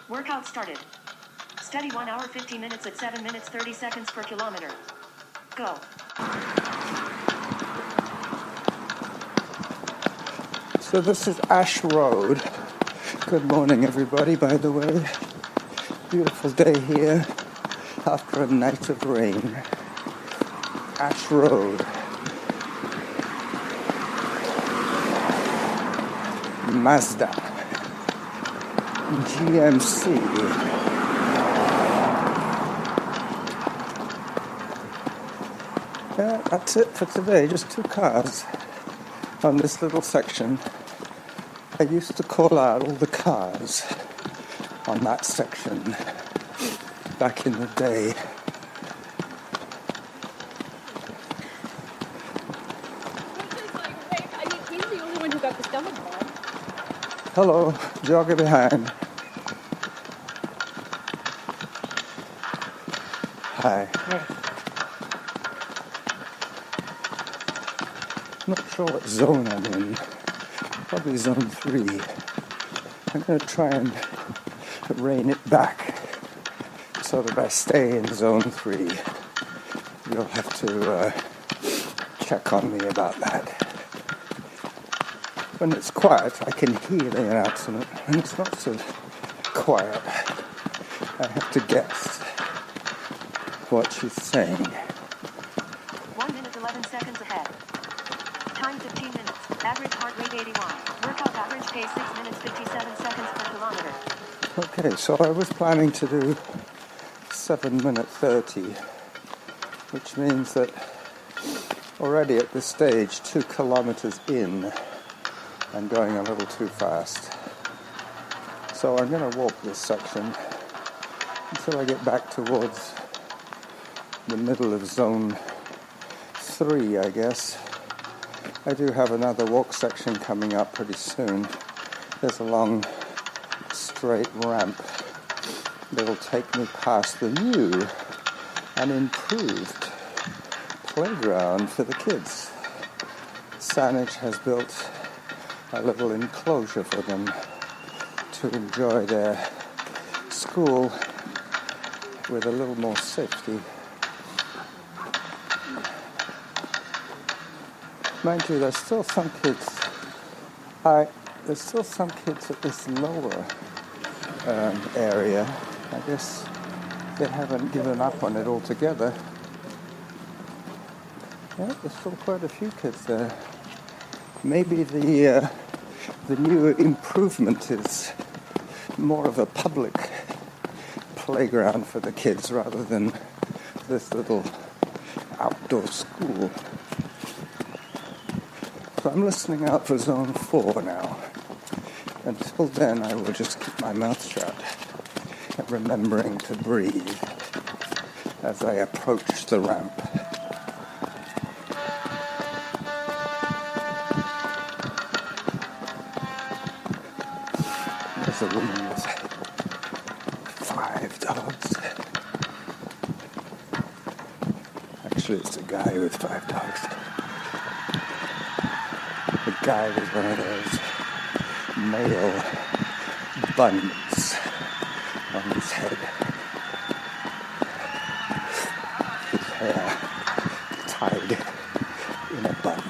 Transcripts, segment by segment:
Workout started. Steady 1 hour 50 minutes at 7 minutes 30 seconds per kilometer. Go. So this is Ash Road. Good morning everybody, by the way. Beautiful day here after a night of rain. Ash Road. Mazda. GMC. Yeah, that's it for today. Just 2 cars on this little section. I used to call out all the cars on that section back in the day. He's the only one who got the stomach bug. Hello, jogger behind. Hi. Not sure what zone I'm in. Probably zone 3. I'm going to try and rein it back so that I stay in zone 3. You'll have to check on me about that. When it's quiet, I can hear the announcement. When it's not so quiet, I have to guess what she's saying. 1 minute 11 seconds ahead. Time 15 minutes. Average heart rate 81. Workout average pace 6 minutes 57 seconds per kilometer. Okay, so I was planning to do 7 minute 30, which means that already at this stage, 2 kilometers in, I'm going a little too fast. So I'm going to walk this section until I get back towards the middle of zone 3, I guess. I do have another walk section coming up pretty soon. There's a long straight ramp that'll take me past the new and improved playground for the kids. Saanich has built a little enclosure for them to enjoy their school with a little more safety. Mind you, there's still some kids at this lower area. I guess they haven't given up on it altogether. Yeah, there's still quite a few kids there. Maybe the new improvement is more of a public playground for the kids rather than this little outdoor school. So I'm listening out for zone 4 now. Until then, I will just keep my mouth shut, remembering to breathe as I approach the ramp. There's a woman with 5 dogs. Actually, it's a guy with 5 dogs. The guy with one of those male buns on his head. His hair tied in a bun.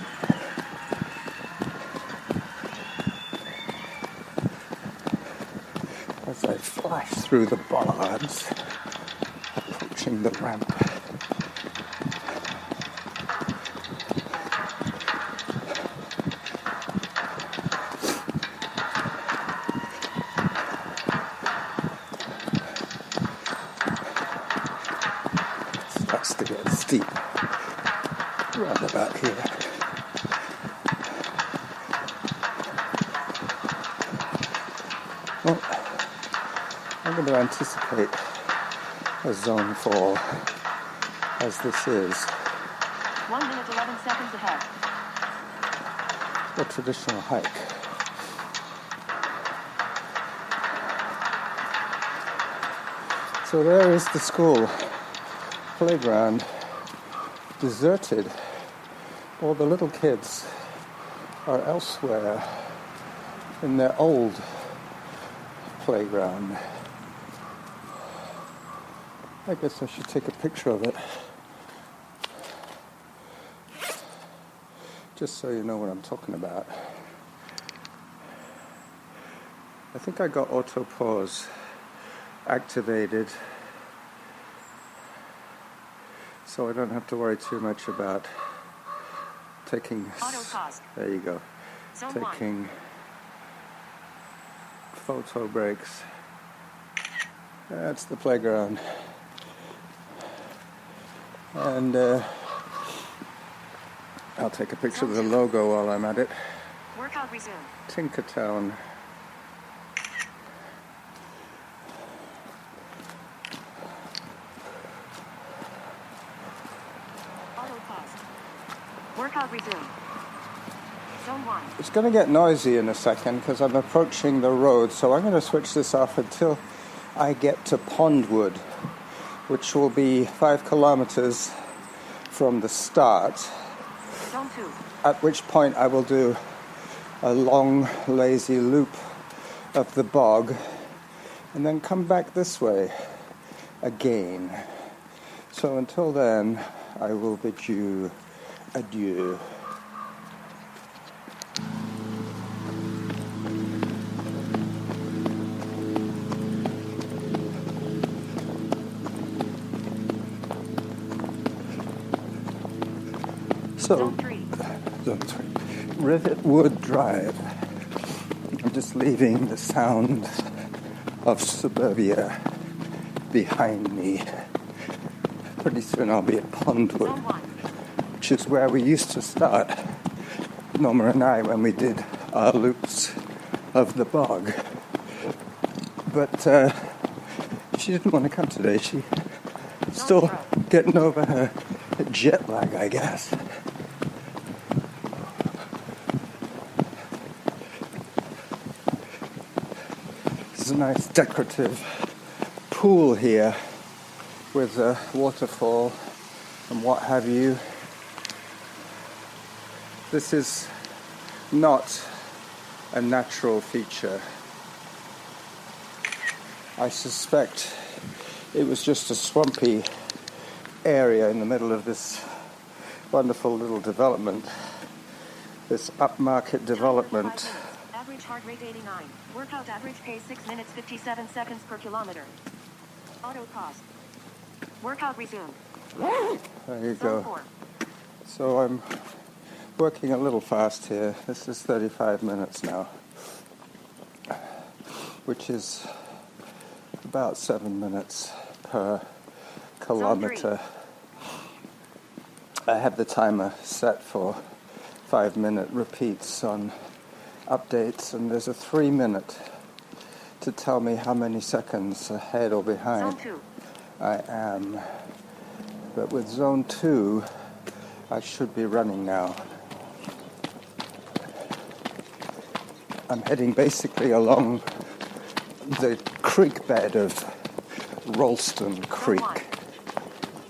As I flash through the bollards, approaching the ramp, starts to get steep round about here. Well, I'm going to anticipate a zone 4 as this is 1 minute 11 seconds ahead. a traditional hike. So there is the school playground, deserted. All the little kids are elsewhere in their old playground. I guess I should take a picture of it. Just so you know what I'm talking about. I think I got auto pause activated, so I don't have to worry too much about taking. Auto pause. There you go. Zone Taking photo breaks. That's the playground. And I'll take a picture of the logo while I'm at it. Workout resume. Tinkertown. Auto pause. Workout resume. Zone 1. It's going to get noisy in a second because I'm approaching the road, so I'm going to switch this off until I get to Pondwood, which will be 5 kilometers from the start, Zone 2. at which point I will do a long, lazy loop of the bog and then come back this way again. So until then, I will bid you adieu. So, Zone 3. Zone 3. Rithets Drive. I'm just leaving the sound of suburbia behind me. Pretty soon I'll be at Pondwood, Zone 1. which is where we used to start, Norma and I, when we did our loops of the bog. But she didn't want to come today. She's still getting over her jet lag, I guess. There's a nice decorative pool here with a waterfall and what have you. This is not a natural feature. I suspect it was just a swampy area in the middle of this wonderful little development, this upmarket development. Average heart rate 89. Workout average pace 6 minutes 57 seconds per kilometer. Auto pause. Workout resumed. There you Zone go. 4. So I'm working a little fast here. This is 35 minutes now, which is about 7 minutes per kilometer. I have the timer set for 5-minute repeats on updates, and there's a 3-minute to tell me how many seconds ahead or behind Zone 2. I am. But with Zone 2, I should be running now. I'm heading basically along the creek bed of Ralston Creek,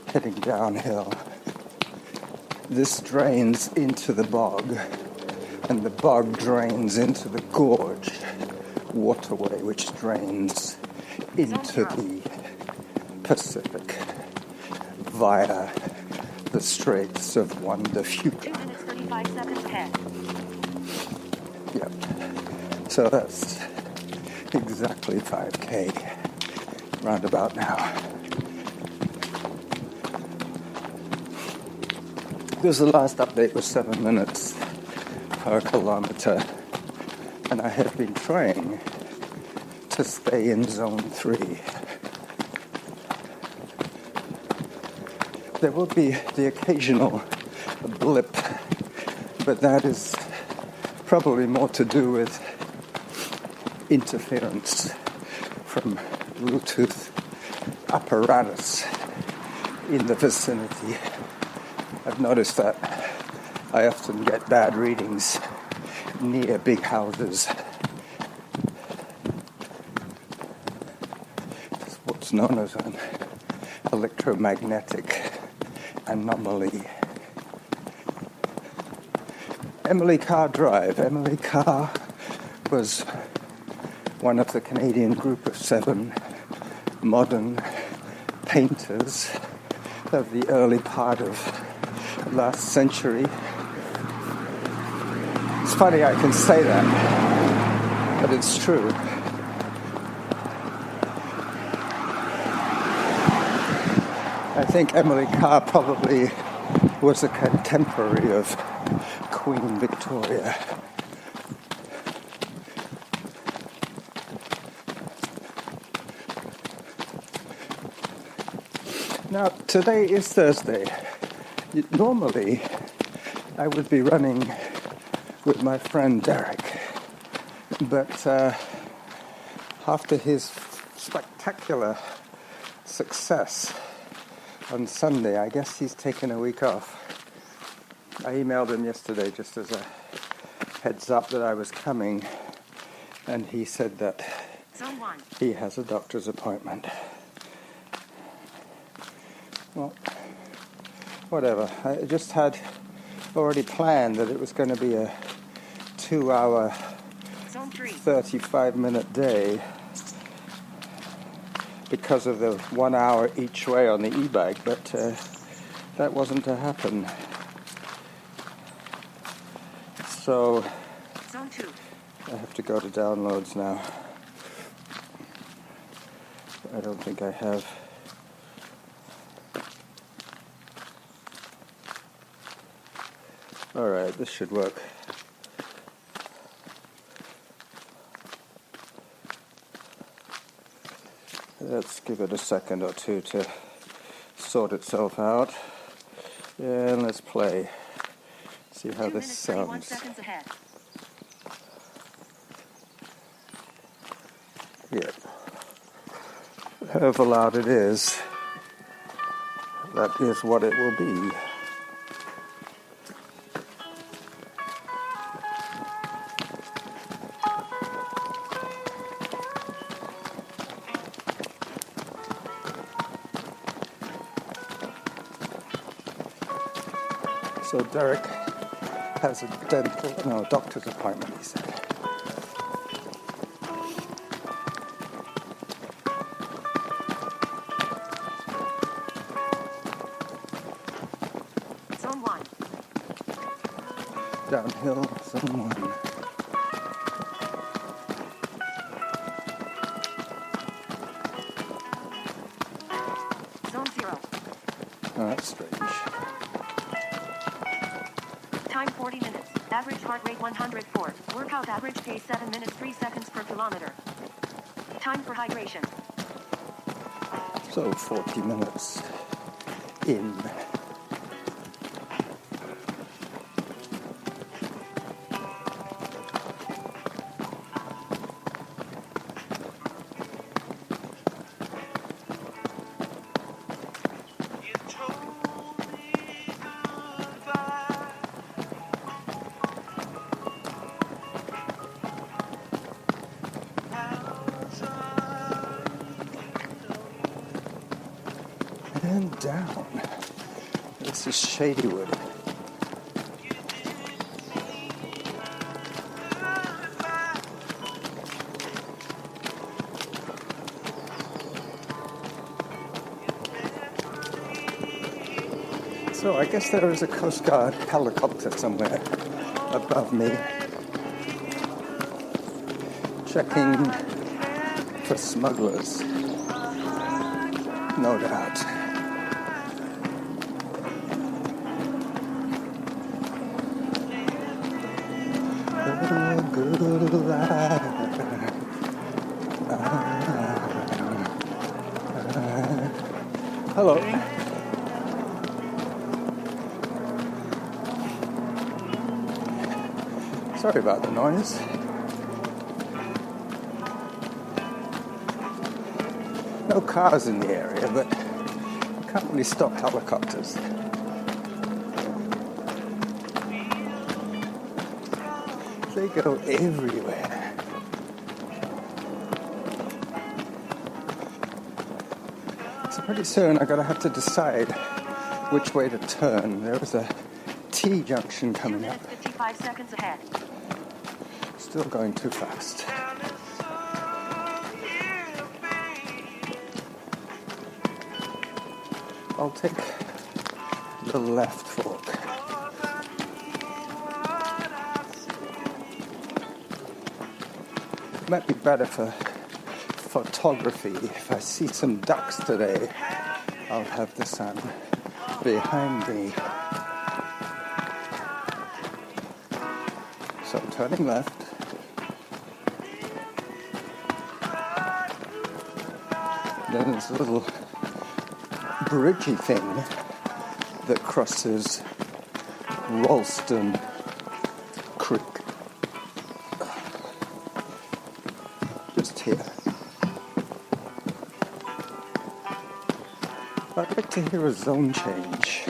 heading downhill. This drains into the bog, and the bog drains into the gorge waterway, which drains into the Pacific via the Straits of Wonder 2 minutes 35 seconds ahead. Yep. So that's exactly 5K roundabout now. Because the last update was 7 minutes per kilometer, and I have been trying to stay in Zone 3. There will be the occasional blip, but that is probably more to do with interference from Bluetooth apparatus in the vicinity. I've noticed that I often get bad readings near big houses. It's what's known as an electromagnetic anomaly. Emily Carr Drive. Emily Carr was one of the Canadian group of 7 modern painters of the early part of last century. It's funny I can say that, but it's true. I think Emily Carr probably was a contemporary of Queen Victoria. Now, today is Thursday. Normally, I would be running with my friend Derick, but after his spectacular success on Sunday, I guess he's taken a week off. I emailed him yesterday just as a heads up that I was coming, and he said that he has a doctor's appointment. Well, whatever. I just had already planned that it was going to be a 2-hour, 35-minute day because of the 1 hour each way on the e-bike, but that wasn't to happen. So I have to go to downloads now. I don't think I have. Alright, this should work. Let's give it a second or two to sort itself out. And let's play. See how this sounds. Yep. However loud it is, that is what it will be. So Derick has a doctor's appointment, he said. Zone 1. Downhill, zone 1. Zone 0. Oh, that's strange. Time 40 minutes. Average heart rate 104. Workout average pace 7 minutes 3 seconds per kilometer. Time for hydration. So 40 minutes in. And down. This is Shadywood. So I guess there is a Coast Guard helicopter somewhere above me, checking for smugglers, no doubt. Hello. Sorry about the noise. No cars in the area, but you can't really stop helicopters. They go everywhere. So pretty soon I'm going to have to decide which way to turn. There was a T-junction coming up. 55 seconds ahead. Still going too fast. I'll take the left fork. Might be better for photography. If I see some ducks today, I'll have the sun behind me. So turning left. Then there's a little bridgey thing that crosses Ralston Creek. Just here. I'd like to hear a zone change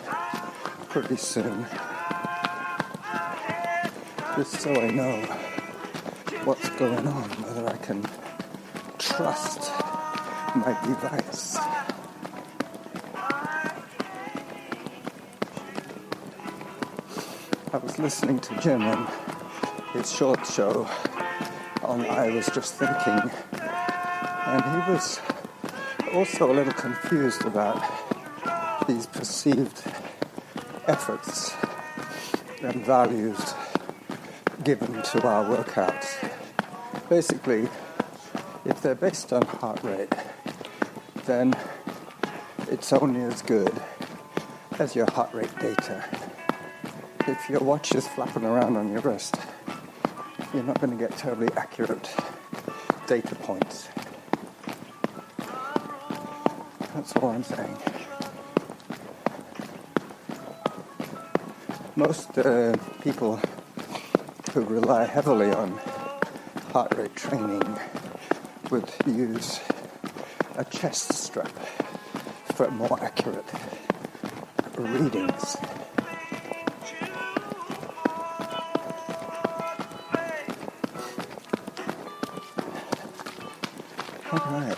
pretty soon. Just so I know what's going on, whether I can trust my device. I was listening to Jim on his short show on I Was Just Thinking, and he was also a little confused about these perceived efforts and values given to our workouts. Basically, if they're based on heart rate, then it's only as good as your heart rate data. If your watch is flapping around on your wrist, you're not going to get terribly accurate data points. That's all I'm saying. Most people who rely heavily on heart rate training would use a chest strap for more accurate readings. Alright,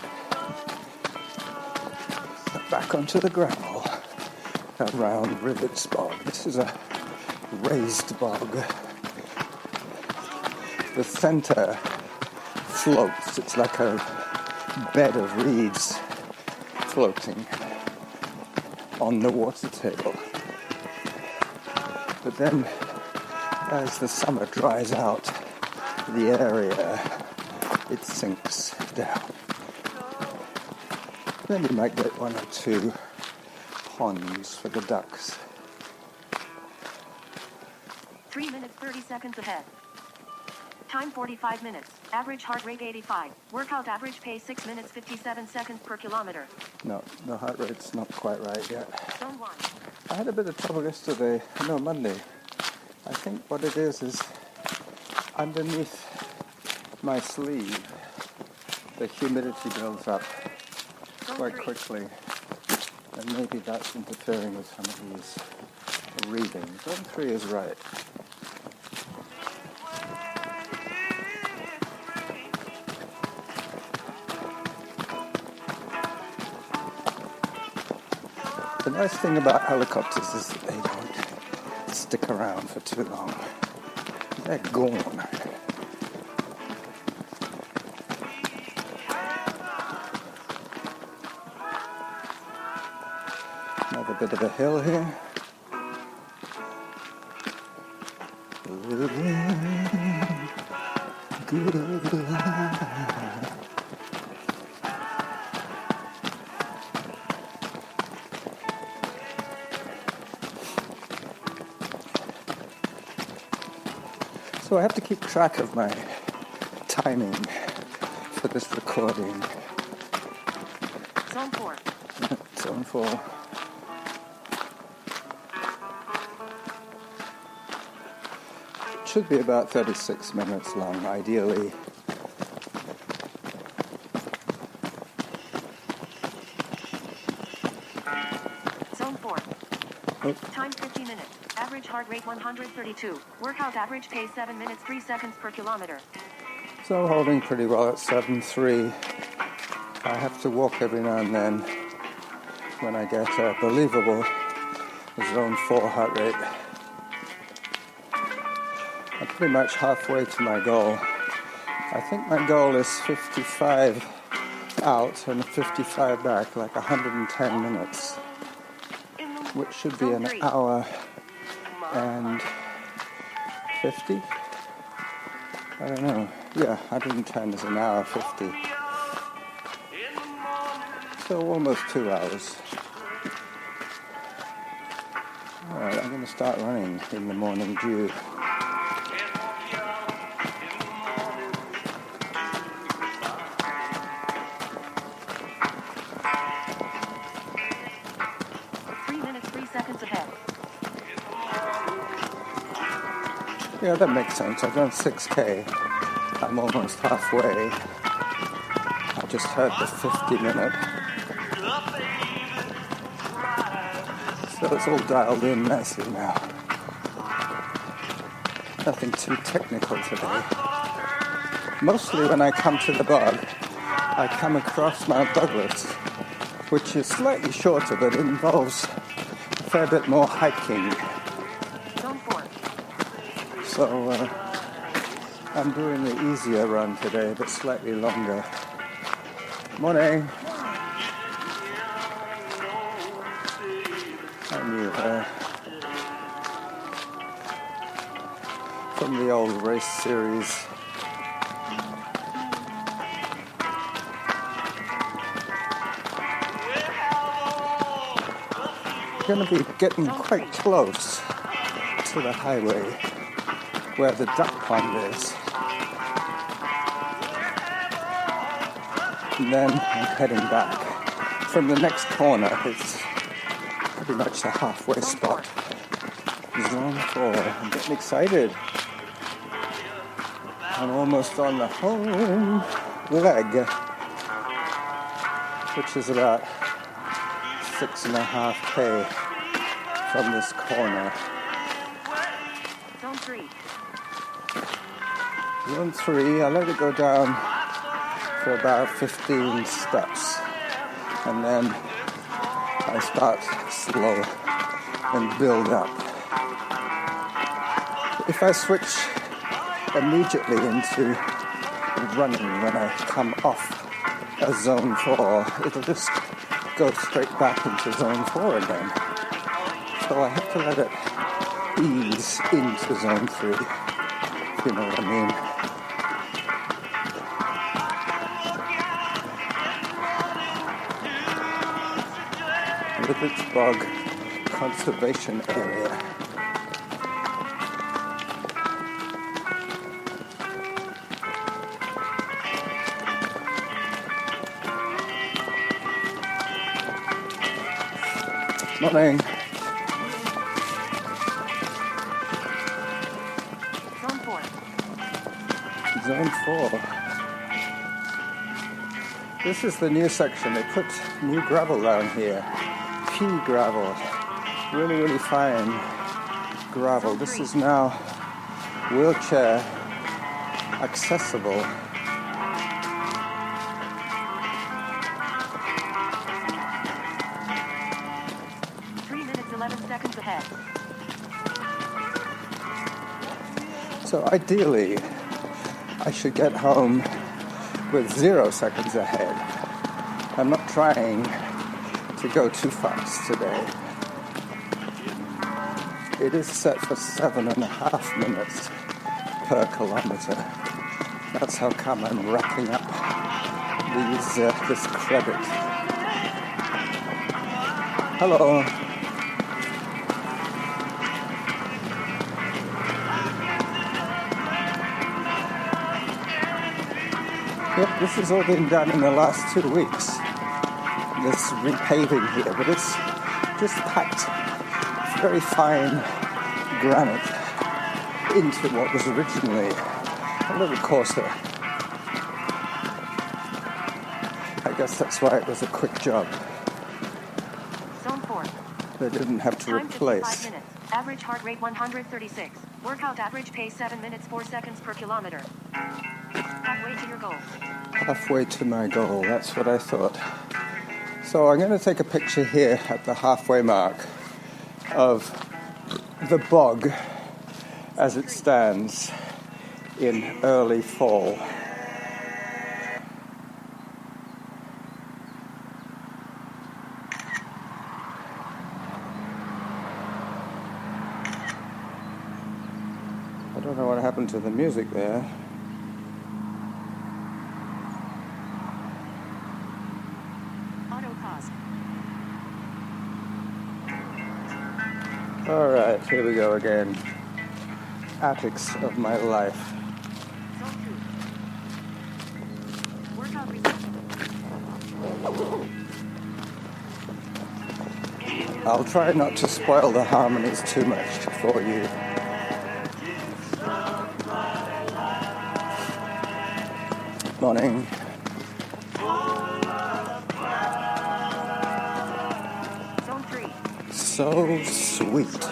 back onto the gravel around Rithets Bog. This is a raised bog. The center floats. It's like a bed of reeds floating on the water table. But then, as the summer dries out the area, it sinks down. Then you might get one or two ponds for the ducks. 3 minutes 30 seconds ahead. Time 45 minutes. Average heart rate 85. Workout average pace 6 minutes 57 seconds per kilometer. No, the heart rate's not quite right yet. Zone 1. I had a bit of trouble Monday. I think what it is underneath my sleeve, the humidity builds up quite quickly, and maybe that's interfering with some of these readings. Zone 3 is right. The nice thing about helicopters is that they don't stick around for too long. They're gone. Another bit of a hill here. Good life. So I have to keep track of my timing for this recording. Zone 4. Zone 4. It should be about 36 minutes long, ideally. Zone 4. Oh. Time 50 minutes. Average heart rate 132. Workout average pace 7 minutes 3 seconds per kilometer. So holding pretty well at 7.3. I have to walk every now and then when I get a believable zone 4 heart rate. I'm pretty much halfway to my goal. I think my goal is 55 out and 55 back, like 110 minutes. which should be an hour and 50. I don't know. Yeah, 110 is an hour 50. So almost 2 hours. Alright, I'm going to start running in the morning dew. Yeah, that makes sense. I've done 6K. I'm almost halfway. I just heard the 50-minute. So it's all dialed in nicely now. Nothing too technical today. Mostly when I come to the bog, I come across Mount Douglas, which is slightly shorter, but it involves a fair bit more hiking. So I'm doing the easier run today, but slightly longer. Morning. I knew her from the old race series. Going to be getting quite close to the highway where the duck pond is. And then I'm heading back. From the next corner, it's pretty much the halfway spot. Zone 4. I'm getting excited. I'm almost on the home leg, which is about 6.5K from this corner. Zone 3. Zone 3, I let it go down for about 15 steps. And then I start slow and build up. If I switch immediately into running when I come off a zone 4, it'll just go straight back into zone 4 again. So I have to let it ease into zone 3, if you know what I mean. Rithets Bog Conservation Area. Morning. Zone 4. Zone 4. This is the new section. They put new gravel down here. Pea gravel. Really, really fine gravel. This is now wheelchair accessible. Ahead. So ideally, I should get home with 0 seconds ahead. I'm not trying to go too fast today. It is set for 7.5 minutes per kilometer. That's how come I'm racking up this credit. Hello. Yep, this has all been done in the last 2 weeks. This repaving here, but it's just packed very fine granite into what was originally a little coarser. I guess that's why it was a quick job. Zone 4. They didn't have to Time replace. 55 minutes. Average heart rate 136. Workout average pace 7 minutes 4 seconds per kilometer. Halfway to your goal. Halfway to my goal, that's what I thought. So I'm going to take a picture here at the halfway mark of the bog as it stands in early fall. don't know what happened to the music there. Auto pause. Alright, here we go again. Attics of my life. Zone 2. Workout resumed. I'll try not to spoil the harmonies too much for you. Morning. Zone 3. So sweet.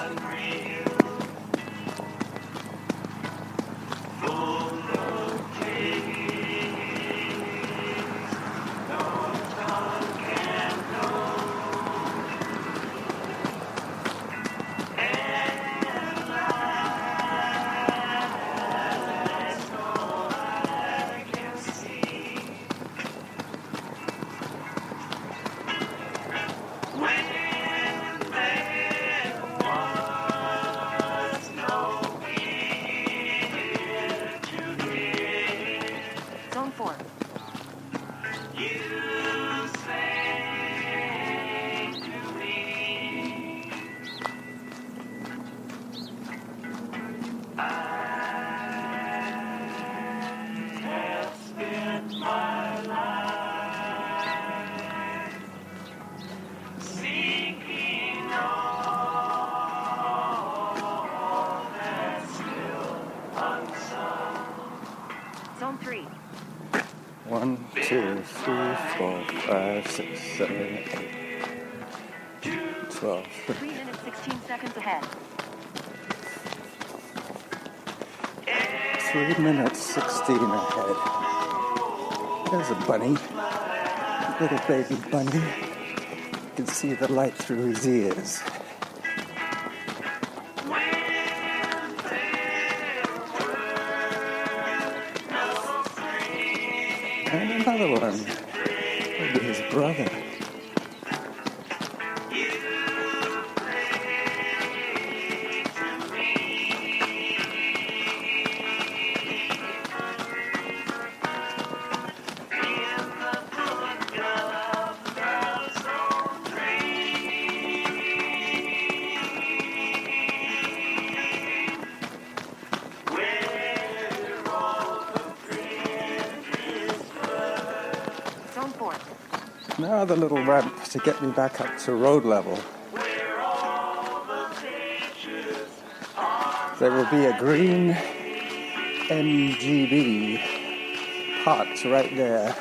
Zone 4. Zone 3. 1, 2, 3, 4, 5, 6, 7, 8, 12. 3 minutes 16 seconds ahead. 3 minutes 16 ahead. There's a bunny. Little baby bunny. You can see the light through his ears. And another one. Maybe his brother. Zone 4. Now the little ramp to get me back up to road level. There will be a green MGB parked right there.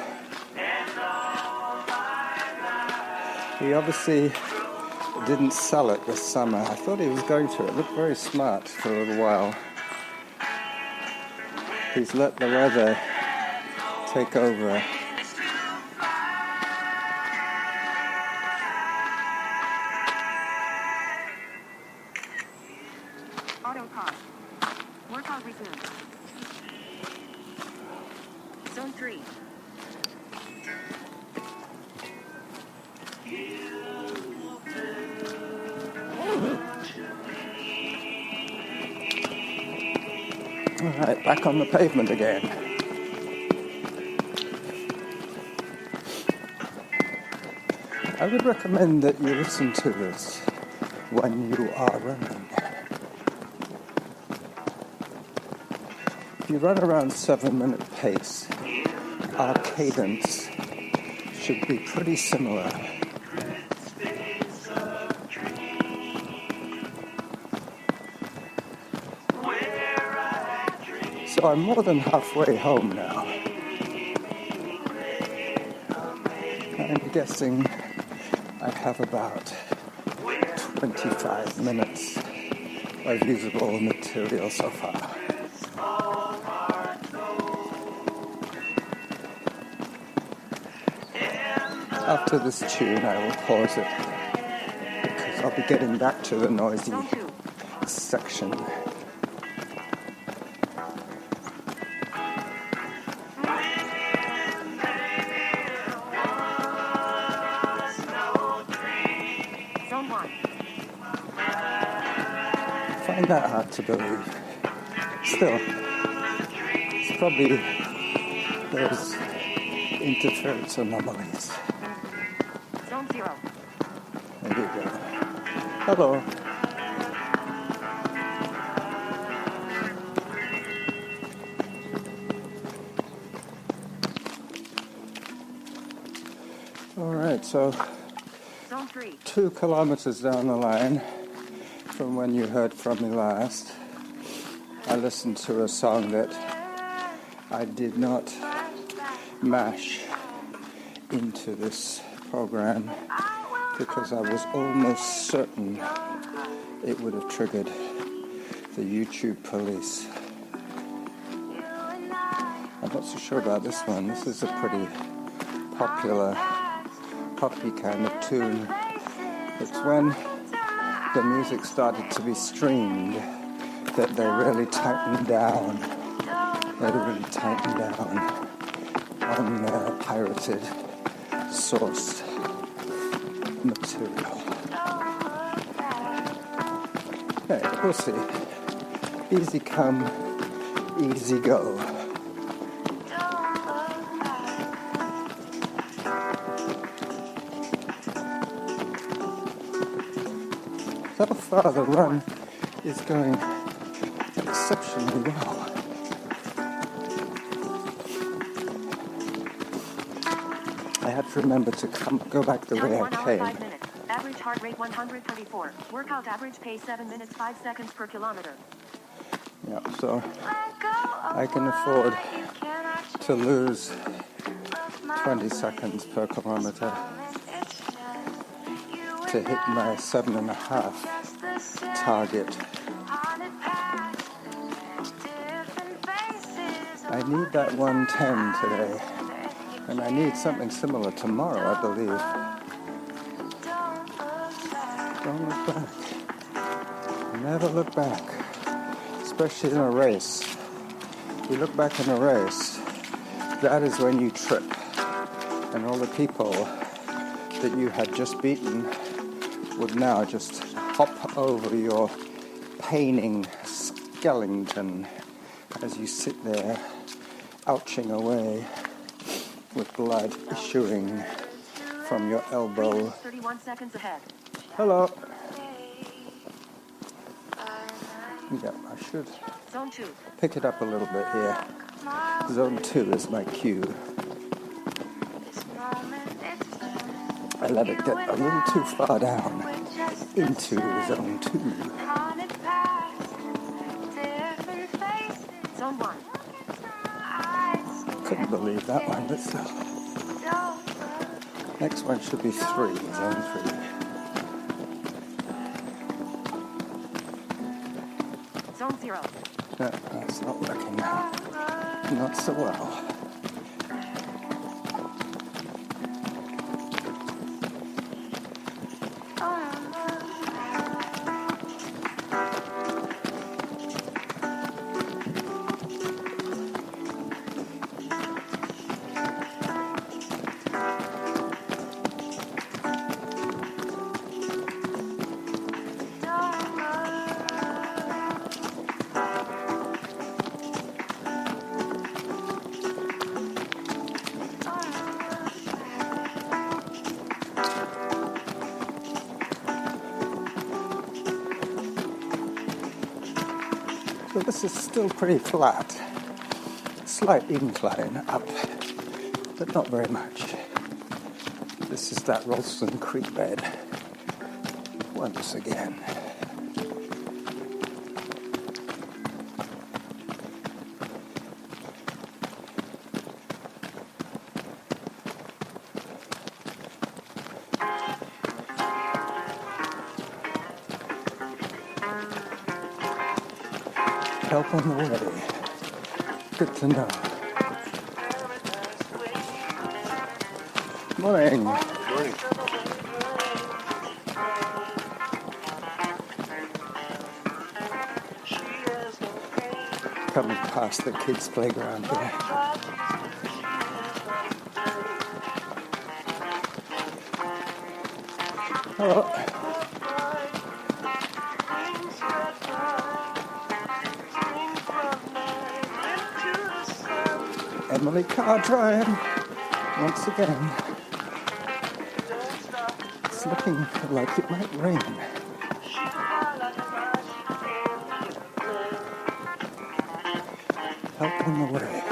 He obviously didn't sell it this summer. I thought he was going to. It looked very smart for a little while. He's let the weather take over. Auto pause. Workout resumed. Zone 3. Alright, back on the pavement again. I would recommend that you listen to this when you are running. If you run around 7-minute pace, our cadence should be pretty similar. So I'm more than halfway home now. I'm guessing I have about 25 minutes of usable material so far. After this tune, I will pause it because I'll be getting back to the noisy Zone 2. section. Zone 1. I find that hard to believe. Still, it's probably those interference anomalies. Zone 0. There you go. Hello. All right, so Zone 3. 2 kilometers down the line from when you heard from me last, I listened to a song that I did not mash into this program because I was almost certain it would have triggered the YouTube police. I'm not so sure about this one. This is a pretty popular poppy kind of tune. It's when the music started to be streamed that they really tightened down. They really tightened down on their pirated, sourced material. Hey, we'll see. Easy come, easy go. So far the run is going exceptionally well. I had to remember to go back the way I 1 hour, came. 5 minutes. Average heart rate 134. Workout average pace 7 minutes 5 seconds per kilometer. Yeah, so I can afford to lose 20 seconds per kilometer to hit my 7.5 target. I need that 110 today, and I need something similar tomorrow, I believe. Don't look back. Never look back, especially in a race. You look back in a race, that is when you trip, and all the people that you had just beaten would now just hop over your paining skeleton as you sit there ouching away with blood issuing from your 3 elbow. minutes 31 seconds ahead. Hello. Yeah, I should Zone 2. pick it up a little bit here. Zone 2 is my cue. I let it get a little too far down into Zone 2. Zone 1. Couldn't believe that one, but still. Next one should be 3, Zone 3. Zone 0. No, that's not working now. Not so well. So this is still pretty flat. Slight incline up, but not very much. This is that Ralston Creek bed once again. Help on the way. Good to know. Morning. Morning. Coming past the kids' playground here. Hello. family car drying once again. It's looking like it might rain. Help on the way.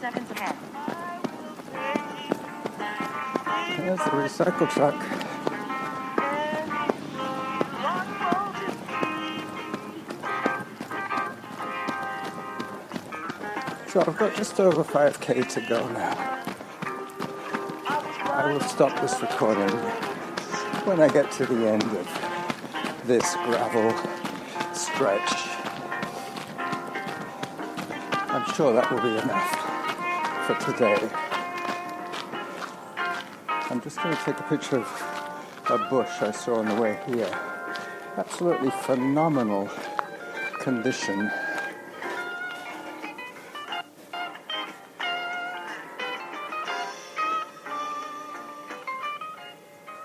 Seconds ahead. There's the recycle truck. So I've got just over 5k to go now. I will stop this recording when I get to the end of this gravel stretch. I'm sure that will be enough for today. I'm just going to take a picture of a bush I saw on the way here. Absolutely phenomenal condition.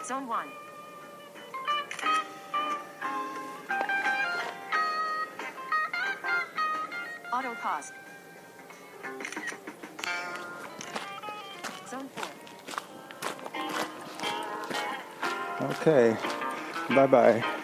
Zone 1. Auto pause. Zone 4. Okay, bye-bye.